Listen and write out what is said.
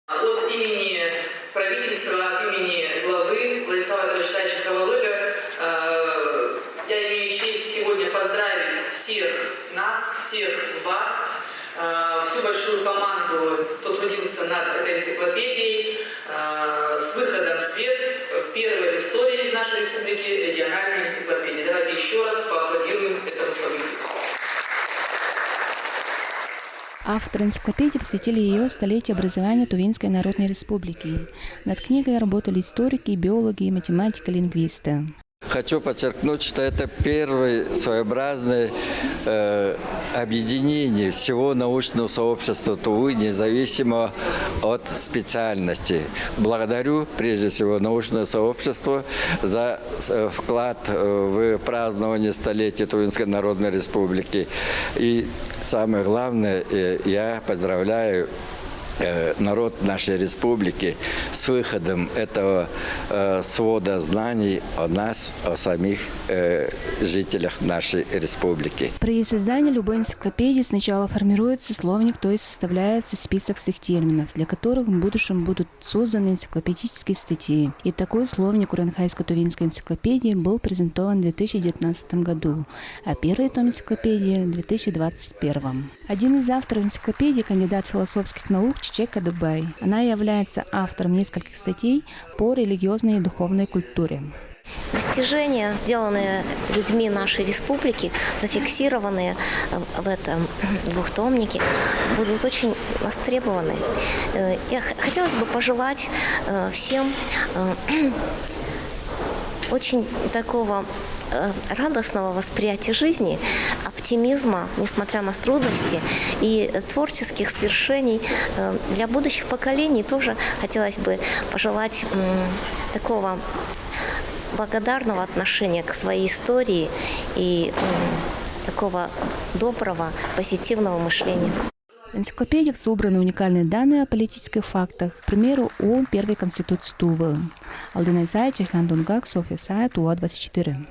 От имени правительства, от имени главы Владислава Вячеславовича Ковалыга я имею честь сегодня поздравить всех нас, всех вас, всю большую команду, кто трудился над этой энциклопедией, с выходом в свет первой в истории нашей республики региональной энциклопедии. Давайте еще раз поаплодируем этому событию. Авторы энциклопедии посвятили ее столетию образования Тувинской Народной Республики. Над книгой работали историки, биологи, математики, лингвисты. Хочу подчеркнуть, что это первое своеобразное объединение всего научного сообщества Тувы, независимо от специальности. Благодарю прежде всего научное сообщество за вклад в празднование столетия Тувинской Народной Республики. И самое главное, я поздравляю народ нашей республики с выходом этого свода знаний о нас, о самих жителях нашей республики. При создании любой энциклопедии сначала формируется словник, то есть составляется список всех терминов, для которых в будущем будут созданы энциклопедические статьи. И такой словник Уральско-Тувинской энциклопедии был презентован в 2019 году, а первый том энциклопедии в 2021. Один из авторов энциклопедии – кандидат философских наук Чечек Кадыкбай. Она является автором нескольких статей по религиозной и духовной культуре. Достижения, сделанные людьми нашей республики, зафиксированные в этом двухтомнике, будут очень востребованы. Хотелось бы пожелать всем очень такого радостного восприятия жизни, оптимизма, несмотря на трудности, и творческих свершений для будущих поколений. Тоже хотелось бы пожелать такого благодарного отношения к своей истории и такого доброго, позитивного мышления. В энциклопедиях собраны уникальные данные о политических фактах, к примеру, о первой конституции Тувы. Алтынай Сай, Чайхан Дунгак, София Сай, Туа 24.